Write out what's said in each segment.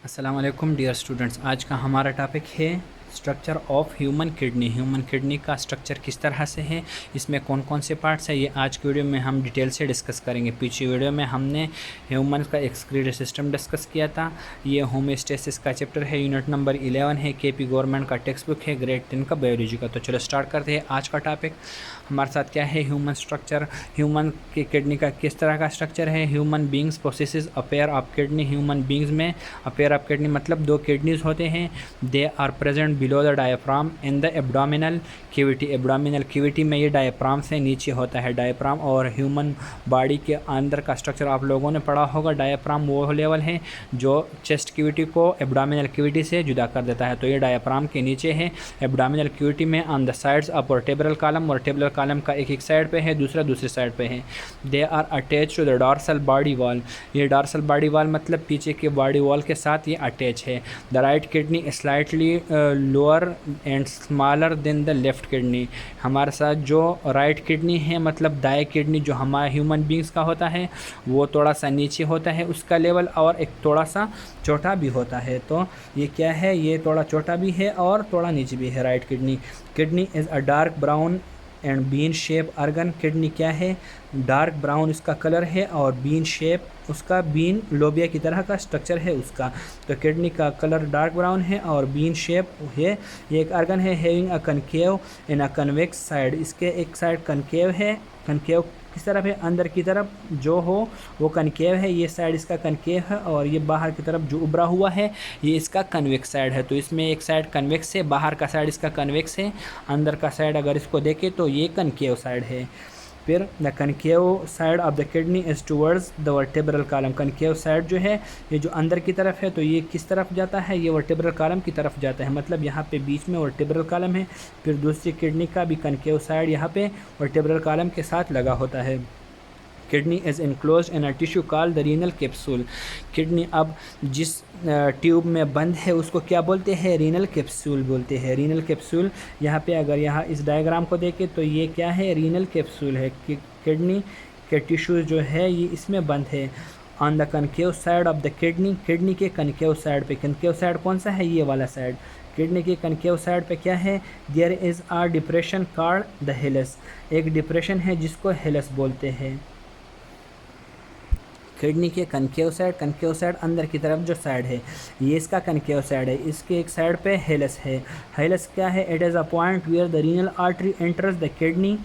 अस्सलाम वालेकुम dear students. आज का हमारा टॉपिक है structure of human kidney. Human kidney का स्ट्रक्चर किस तरह से है, इसमें कौन कौन से पार्ट्स हैं, ये आज की वीडियो में हम डिटेल से डिस्कस करेंगे। पीछे वीडियो में हमने ह्यूमन का एक्सक्रीटरी सिस्टम डिस्कस किया था। ये होम्योस्टेसिस का चैप्टर है, यूनिट नंबर 11 है, केपी गवर्नमेंट का टेक्स्ट बुक है, ग्रेड 10 का बायोलॉजी का। तो चलो स्टार्ट करते हैं आज का टॉपिक। हमारे साथ क्या है ह्यूमन स्ट्रक्चर। ह्यूमन की किडनी का किस तरह का स्ट्रक्चर है। Human beings processes a pair of kidney. Human beings में अ पेयर ऑफ किडनी मतलब दो किडनीज होते हैं। They are present below the diaphragm in the abdominal cavity. Abdominal cavity में ये डायफ्राम से नीचे होता है। डायफ्राम और ह्यूमन बॉडी के अंदर का स्ट्रक्चर आप लोगों ने पढ़ा होगा। डायफ्राम वो लेवल है जो चेस्ट कैविटी को एब्डोमिनल कैविटी से जुदा कर देता है। तो ये डायफ्राम के नीचे है। एब्डोमिनल कैविटी में on the sides of vertebral column, vertebral column का एक साइड पे है, दूसरा दूसरी साइड पे है। They are attach to the dorsal body wall. ये डॉर्सल बॉडी वॉल मतलब पीछे के बॉडी वॉल के साथ ये अटैच है। The right kidney slightly lower and smaller than the left kidney. हमारे साथ जो राइट किडनी है मतलब दाएं किडनी जो हमारे ह्यूमन बींग्स का होता है वो थोड़ा सा नीचे होता है उसका लेवल, और एक थोड़ा सा छोटा भी होता है। तो ये क्या है, ये थोड़ा छोटा भी है और थोड़ा नीचे भी है right kidney. Kidney is a dark brown and bean shape organ. Kidney क्या है, डार्क ब्राउन इसका कलर है और बीन शेप उसका बीन लोबिया की तरह का स्ट्रक्चर है उसका। तो किडनी का कलर डार्क ब्राउन है और बीन शेप है। ये एक ऑर्गन है having a concave in a convex side. इसके एक साइड कनकेव है। कनकेव किस तरफ है, अंदर की तरफ जो हो वो कनकेव है। ये साइड इसका कनकेव है और ये बाहर की तरफ जो उभरा हुआ है ये इसका कन्वेक्स साइड है। तो इसमें एक साइड कन्वेक्स है, बाहर का साइड इसका कन्वेक्स है, अंदर का साइड अगर इसको देखें तो ये कनकेव साइड है। फिर the concave side of the kidney is towards the vertebral column. Concave side जो है ये जो अंदर की तरफ है तो ये किस तरफ जाता है, ये वर्टेब्रल कॉलम की तरफ जाता है। मतलब यहाँ पे बीच में वर्टेब्रल कॉलम है। फिर दूसरी किडनी का भी कनकेव साइड यहाँ पे वर्टेब्रल कॉलम के साथ लगा होता है। Kidney is enclose in a tissue called the renal capsule. Kidney अब जिस ट्यूब में बंद है उसको क्या बोलते हैं, रीनल कैप्सूल बोलते हैं। रीनल कैप्सूल यहाँ पे अगर यहाँ इस डायग्राम को देखें तो ये क्या है, रीनल कैप्सूल है। किडनी के टिश्यू जो है ये इसमें बंद है। On the concave side of the kidney, kidney के कनकेव साइड पे, कनकेव साइड कौन सा है, ये वाला साइड। किडनी के कनकेव साइड पे क्या है, there is a depression called the hilus. एक डिप्रेशन है जिसको हेलस बोलते हैं। किडनी के कनकेव साइड अंदर की तरफ जो साइड है ये इसका कनकेव साइड है। इसके एक साइड पे हेलस है। हेलस क्या है, it is a point where the renal artery enters the kidney.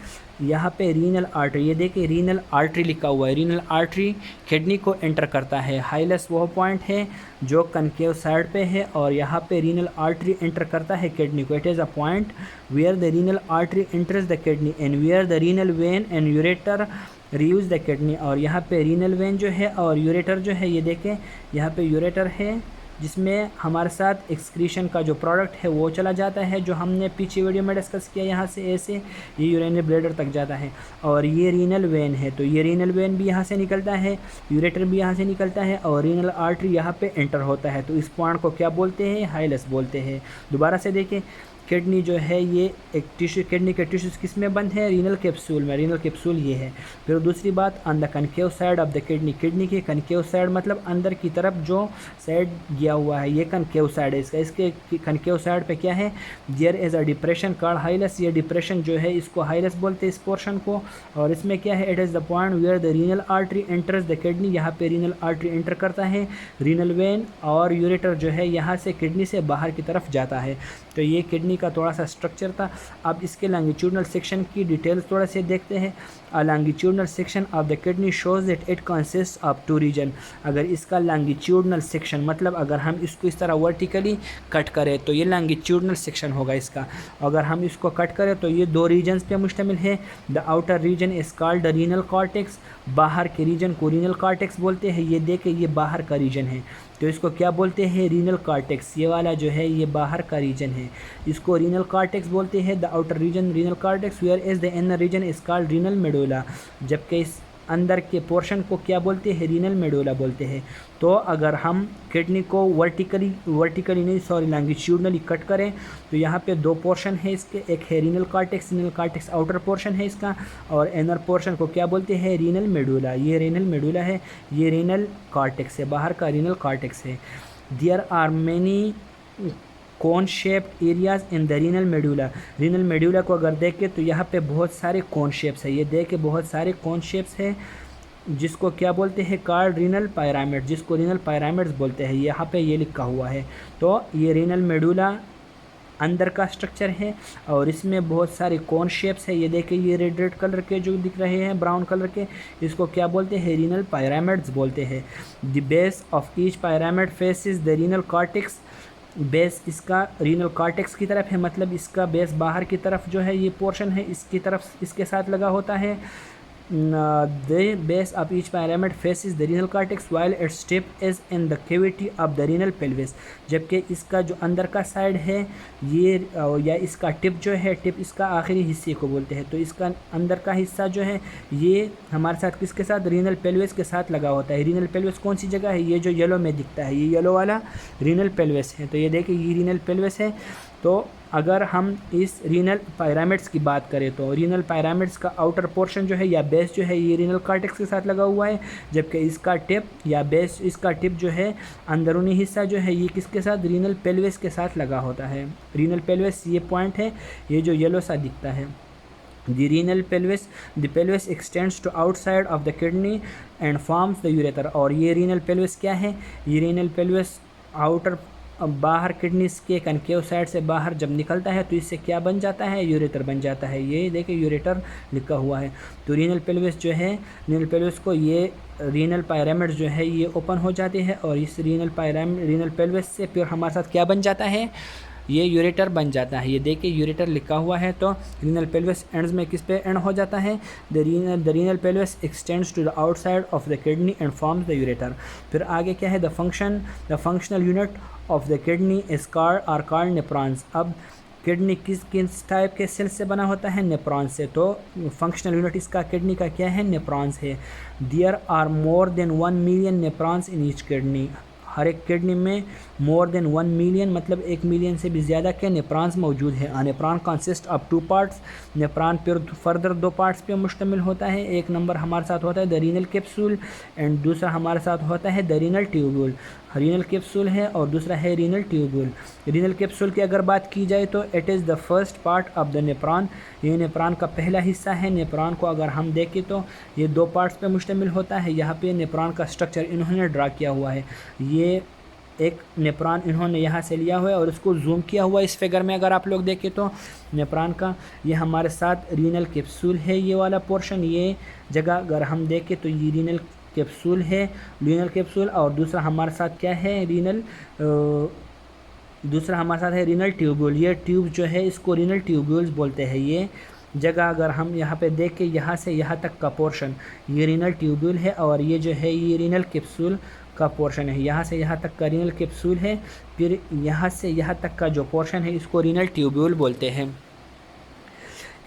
यहाँ पे रीनल आर्टरी, ये देखिए रीनल आर्टरी लिखा हुआ है, रीनल आर्टरी किडनी को एंटर करता है। हाइलस वो पॉइंट है जो कनकेव साइड पे है और यहाँ पे रीनल आर्टरी एंटर करता है किडनी को। It is a point where the renal artery enters the kidney and where the renal vein and ureter reuse the kidney. और यहाँ पे रीनल वेन जो है और यूरेटर जो है, ये देखें यहाँ पे यूरेटर है जिसमें हमारे साथ एक्सक्रीशन का जो प्रोडक्ट है वो चला जाता है, जो हमने पीछे वीडियो में डिस्कस किया। यहाँ से ऐसे ये यूरिनरी ब्लैडर तक जाता है और ये रीनल वेन है। तो ये रीनल वेन भी यहाँ से निकलता है, यूरेटर भी यहाँ से निकलता है और रीनल आर्टरी यहाँ पे एंटर होता है। तो इस पॉइंट को क्या बोलते हैं, हाइलस बोलते हैं। दोबारा से देखें, किडनी जो है ये एक टिश्यू, किडनी के टिश्यूज किस में बंद है, रीनल कैप्सूल में। रीनल कैप्सूल ये है। फिर दूसरी बात, on the concave side of the kidney, kidney के कनकेव साइड मतलब अंदर की तरफ जो साइड गया हुआ है ये कनकेव साइड है इसका। इसके कनकेव साइड पे क्या है, there is a depression called hilus. ये डिप्रेशन जो है इसको हाइलस बोलते हैं इस पोर्शन को। और इसमें क्या है, it is the point where the renal artery enters the kidney. यहाँ पे रीनल आर्टरी एंटर करता है। रीनल वेन और यूरेटर जो है यहाँ से किडनी से बाहर की तरफ जाता है। तो ये किडनी का थोड़ा सा स्ट्रक्चर था। अब इसके लॉन्गिट्यूडनल सेक्शन की डिटेल्स थोड़ा से देखते हैं। Longitudinal section of the kidney shows that it consist of two region. अगर इसका लॉन्गिट्यूडनल सेक्शन मतलब अगर हम इसको इस तरह वर्टिकली कट करें तो ये लॉन्गिट्यूडनल सेक्शन होगा इसका। अगर हम इसको कट करें तो ये दो रीजन्स पे मुश्तमिल है। The outer region is called the renal cortex. बाहर के रीजन को रीनल कॉर्टेक्स बोलते हैं। ये देखें ये बाहर का रीजन है तो इसको क्या बोलते हैं, रीनल कॉर्टेक्स। ये वाला जो है ये बाहर का रीजन है, इसको रीनल कॉर्टेक्स बोलते हैं। The outer region renal cortex where is the inner region is called renal medulla. जबकि इस अंदर के पोर्शन को क्या बोलते हैं, रीनल मेडुला बोलते हैं। तो अगर हम किडनी को वर्टिकली नहीं सॉरी लॉन्गिट्यूडनली कट करें तो यहाँ पे दो पोर्शन है इसके, एक है रीनल कॉर्टेक्स आउटर पोर्शन है इसका और इनर पोर्शन को क्या बोलते हैं, रीनल मेडुला। ये रीनल मेडुला है, ये रीनल कॉर्टेक्स है, बाहर का रीनल कॉर्टेक्स है। देयर आर मैनी कौन shaped areas in the renal medulla. Renal medulla को अगर देखें तो यहाँ पे बहुत सारे कौन शेप्स है, ये देखें बहुत सारे कौन शेप्स है, जिसको क्या बोलते हैं, कार्ड रीनल पायरामिड, जिसको रीनल पायरामिड्स बोलते हैं, यहाँ पे ये लिखा हुआ है। तो ये रीनल मेडुला अंदर का स्ट्रक्चर है और इसमें बहुत सारे कौन शेप्स है। ये देखिए ये रेड रेड कलर के जो दिख रहे हैं, ब्राउन कलर के, इसको क्या बोलते हैं, रीनल पायरामिड्स बोलते हैं। The base of each pyramid faces the renal cortex. Base इसका रीनल कॉर्टेक्स की तरफ है, मतलब इसका बेस बाहर की तरफ जो है, ये पोर्शन है इसकी तरफ इसके साथ लगा होता है। The base of each pyramid faces the renal cortex while its tip is in the cavity of the renal pelvis। जबकि इसका जो अंदर का साइड है ये या इसका टिप जो है, टिप इसका आखिरी हिस्से को बोलते हैं, तो इसका अंदर का हिस्सा जो है ये हमारे साथ किसके साथ, रीनल पेल्विस के साथ लगा होता है। रीनल पेल्विस कौन सी जगह है, ये जो येलो में दिखता है, ये येलो वाला रीनल पेल्विस है। तो ये देखिए ये रीनल पेल्विस है। तो अगर हम इस रीनल पायरामिड्स की बात करें तो रीनल पायरामिड्स का आउटर पोर्शन जो है या बेस जो है ये रीनल कॉर्टेक्स के साथ लगा हुआ है, जबकि इसका टिप या बेस, इसका टिप जो है अंदरूनी हिस्सा जो है ये किसके साथ, रीनल पेल्विस के साथ लगा होता है। रीनल पेल्विस ये पॉइंट है, ये जो येलो सा दिखता है। The renal pelvis, the pelvis extends to outside of the kidney and forms the ureter। और ये रीनल पेल्विस क्या है, ये रीनल पेल्विस आउटर बाहर किडनीज के कनकेव साइड से बाहर जब निकलता है तो इससे क्या बन जाता है, यूरेटर बन जाता है। ये देखिए यूरेटर लिखा हुआ है। तो रीनल पेल्विस जो है, रीनल पेल्विस को ये रीनल पायरामिड जो है ये ओपन हो जाते हैं और इस रीनल पेल्विस से फिर हमारे साथ क्या बन जाता है, ये यूरेटर बन जाता है। ये देखिए यूरेटर लिखा हुआ है। तो रीनल पेल्विस एंड्स में किस पे एंड हो जाता है, the renal pelvis extends to the outside of the kidney and forms the ureter. फिर आगे क्या है, the functional unit of the kidney is called nephrons. अब किडनी किस टाइप के सेल से बना होता है, नेफ्रॉन्स से। तो फंक्शनल यूनिट इसका किडनी का क्या है, नेफ्रॉन्स है। There are more than 1 million nephrons in each kidney. हर एक किडनी में मोर देन 1 मिलियन मतलब 1 मिलियन से भी ज़्यादा के नेफ्रॉन्स मौजूद है। Nephron consist of 2 parts. Nephron फिर फर्दर 2 पार्ट्स पे मुश्तमिल होता है। एक नंबर हमारे साथ होता है द रीनल कैप्सूल एंड दूसरा हमारे साथ होता है the renal tubule. Renal capsule है और दूसरा है रीनल ट्यूब्यूल। रीनल कैप्सूल की अगर बात की जाए तो it is the first part of the nephron. ये नेफ्रॉन का पहला हिस्सा है। नेफ्रॉन को अगर हम देखें तो ये 2 पार्ट्स पे मुश्तमिल होता है। यहाँ पे नेफ्रॉन का स्ट्रक्चर इन्होंने ड्रा किया हुआ है। ये एक नेफ्रॉन इन्होंने यहाँ से लिया हुआ है और इसको जूम किया हुआ इस फिगर में अगर आप लोग देखें तो नेफ्रॉन का ये हमारे साथ रीनल कैप्सूल है। ये वाला पोर्शन, ये जगह अगर हम देखें तो ये रीनल कैप्सूल है, रीनल कैप्सूल। और दूसरा हमारे साथ क्या है, दूसरा हमारे साथ है रीनल ट्यूब्यूल। ये ट्यूब जो है इसको रीनल ट्यूब्यूल्स बोलते हैं। ये जगह अगर हम यहाँ पे देखें, यहाँ से यहाँ तक का पोर्शन ये रीनल ट्यूब्यूल है और ये जो है ये रीनल कैप्सूल का पोर्शन है। यहाँ से यहाँ तक का रीनल कैप्सूल है, फिर यहाँ से यहाँ तक का जो पोर्शन है इसको रीनल ट्यूब्यूल बोलते हैं।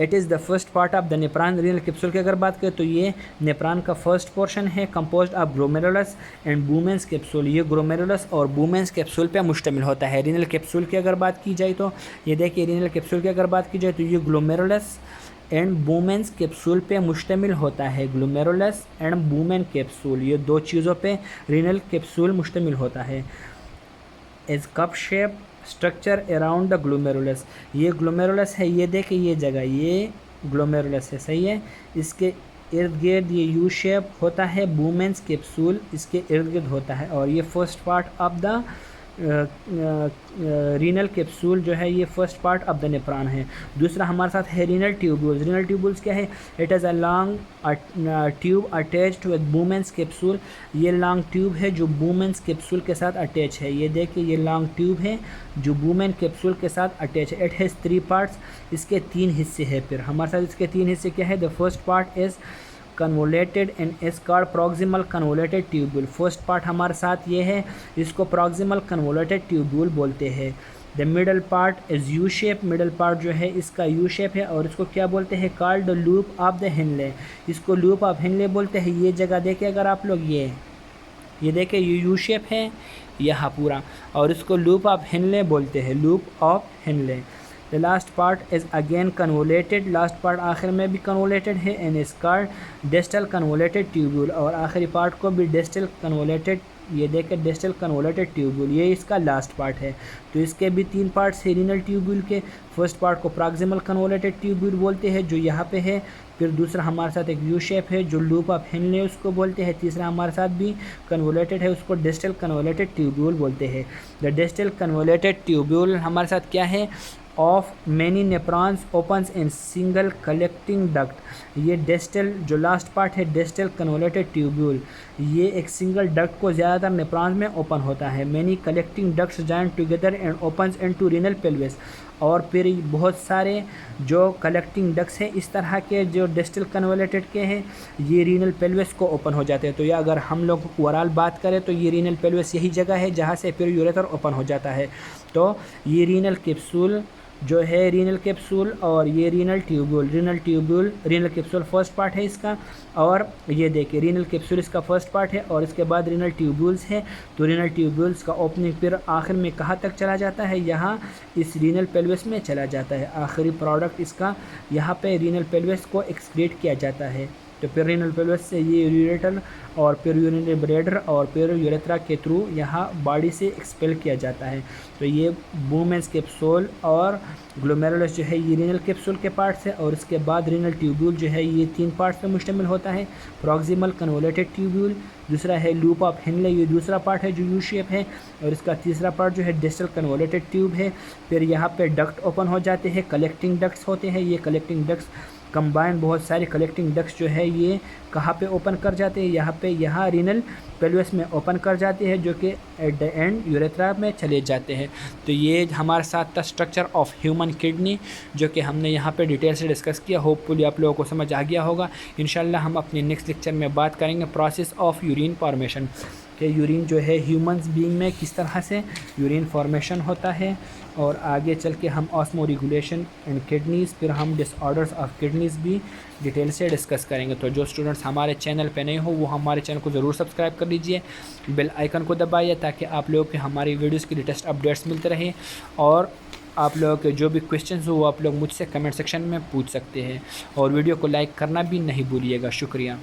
It is the first part of the nephron. Renal capsule की अगर बात करें तो ये नेफ्रॉन का फर्स्ट पोर्शन है, composed of glomerulus and Bowman's capsule. ये ग्लोमेरुलस और बूमेंस कैप्सूल पे मुश्तमिल होता है। रीनल कैप्सूल की अगर बात की जाए तो ये देखिए रीनल कैप्सूल की अगर बात की जाए तो ये ग्लोमेरुलस एंड बूमेंस कैप्सूल पे मुश्तमिल होता है। ग्लोमेरुलस एंड बूमेन कैप्सूल, ये 2 चीज़ों पे रीनल कैप्सूल मुश्तमिल होता है। Is cup shape structure around the glomerulus. ये ग्लोमेरुलस है, ये देखिए ये जगह ये ग्लोमेरुलस है, सही है। इसके इर्द गिर्द ये यू शेप होता है। बूमेंस कैप्सूल इसके इर्द गिर्द होता है और ये first part of the renal capsule जो है ये first part of the nephron है। दूसरा हमारे साथ है रीनल ट्यूब्यूल्स। रीनल ट्यूब्यूल्स क्या है, it is a long tube attached with Bowman's capsule. ये लॉन्ग ट्यूब है जो बूमेंस कैप्सूल के साथ अटैच है। ये देखिए ये लॉन्ग ट्यूब है जो बूमेन कैप्सूल के साथ अटैच है। It has 3 parts. इसके 3 हिस्से हैं। फिर हमारे साथ इसके 3 हिस्से क्या है, the first part is convoluted and is called proximal convoluted tubule. First part हमारे साथ ये है, इसको प्रॉक्सिमल कन्वोलेटेड ट्यूब्यूल बोलते हैं। The middle part is U shape. Middle part जो है इसका यू शेप है और इसको क्या बोलते हैं, called the loop of the Henle. इसको लूप ऑफ हेनले बोलते हैं। ये जगह देखें अगर आप लोग, ये देखें ये यू शेप है यहाँ पूरा और इसको लूप ऑफ हेनले बोलते हैं, loop of Henley. The last part is again convoluted. Last part आखिर में भी कन्वोलेटेड है and is called distal convoluted tubule. और आखिरी पार्ट को भी डिस्टल कन्वोलेटेड ये देखें डिस्टल कन्वोलेटेड ट्यूब्यूल, ये इसका लास्ट पार्ट है। तो इसके भी 3 पार्ट्स है रीनल ट्यूब्यूल के। फर्स्ट पार्ट को प्रॉक्सिमल कन्वोलेटेड ट्यूब्यूल बोलते हैं जो यहाँ पे है। फिर दूसरा हमारे साथ एक यू शेप है जो लूप ऑफ हेनले उसको बोलते हैं। तीसरा हमारे साथ भी कन्वोलेटेड है, उसको डिस्टल कन्वोलेटेड ट्यूब्यूल बोलते हैं। द डिस्टल कन्वोलेटेड ट्यूब्यूल हमारे साथ क्या है, of many nephrons opens in single collecting duct. ये डिस्टल जो लास्ट पार्ट है डिस्टल कन्वोलेटेड ट्यूब्यूल, ये एक सिंगल डक्ट को ज़्यादातर नेफ्रॉन्स में ओपन होता है। Many collecting ducts join together and opens into renal pelvis. और फिर बहुत सारे जो कलेक्टिंग डक्ट्स हैं इस तरह के जो डिस्टल कन्वोलेटेड के हैं ये रीनल पेल्विस को ओपन हो जाते हैं। तो या अगर हम लोग ओवरऑल बात करें तो ये रीनल पेल्विस यही जगह है जहाँ से फिर यूरेटर ओपन हो जाता है। तो ये रीनल कैप्सूल जो है, रीनल कैप्सूल और ये renal tubule, renal capsule first part है इसका। और ये देखिए रीनल कैप्सूल इसका फर्स्ट पार्ट है और इसके बाद रीनल ट्यूब्यूल्स है। तो रीनल ट्यूब्यूल्स का ओपनिंग फिर आखिर में कहाँ तक चला जाता है, यहाँ इस रीनल पेल्विस में चला जाता है। आखिरी प्रोडक्ट इसका यहाँ पे रीनल पेल्विस को एक्सक्रीट किया जाता है। तो फिर रीनल पेल्विस से ये यूरेटर और फिर यूरिनरी ब्लैडर और फिर यूरेथ्रा के थ्रू यहाँ बॉडी से एक्सपेल किया जाता है। तो ये वुमेन्स कैप्सूल और ग्लोमेरुलस जो है ये रीनल कैप्सूल के पार्ट्स है। और इसके बाद रीनल ट्यूब्यूल जो है ये 3 पार्ट्स पर मुश्तमिल होता है। प्रॉक्सिमल कन्वोलेटेड ट्यूब्यूल, दूसरा है लूप ऑफ हेनले, ये दूसरा पार्ट है जो यू शेप है। और इसका तीसरा पार्ट जो है डिस्टल कन्वोलेटेड ट्यूब है। फिर यहाँ पे डक्ट ओपन हो जाते हैं, कलेक्टिंग डक्ट्स होते हैं। ये कलेक्टिंग डक्ट्स कंबाइंड बहुत सारे कलेक्टिंग डक्ट्स जो है ये कहाँ पे ओपन कर जाते हैं, यहाँ रीनल पेल्विस में ओपन कर जाते हैं जो कि एट द एंड यूरेथ्रा में चले जाते हैं। तो ये हमारे साथ था स्ट्रक्चर ऑफ ह्यूमन किडनी जो कि हमने यहाँ पे डिटेल से डिस्कस किया। होपफुली आप लोगों को समझ आ गया होगा। इंशाल्लाह हम अपने नेक्स्ट लेक्चर में बात करेंगे प्रोसेस ऑफ यूरिन फॉर्मेशन, कि यूरिन जो है ह्यूमंस बीइंग में किस तरह से यूरिन फॉर्मेशन होता है। और आगे चल के हम ऑस्मो रेगुलेशन एंड किडनीज़, फिर हम डिसऑर्डर्स ऑफ किडनीज़ भी डिटेल से डिस्कस करेंगे। तो जो स्टूडेंट्स हमारे चैनल पे नहीं हो वो हमारे चैनल को ज़रूर सब्सक्राइब कर लीजिए, बेल आइकन को दबाइए ताकि आप लोगों को हमारी वीडियोज़ की लेटेस्ट अपडेट्स मिलते रहें। और आप लोगों के जो भी क्वेश्चंस हो वो आप लोग मुझसे कमेंट सेक्शन में पूछ सकते हैं। और वीडियो को लाइक करना भी नहीं भूलिएगा। शुक्रिया।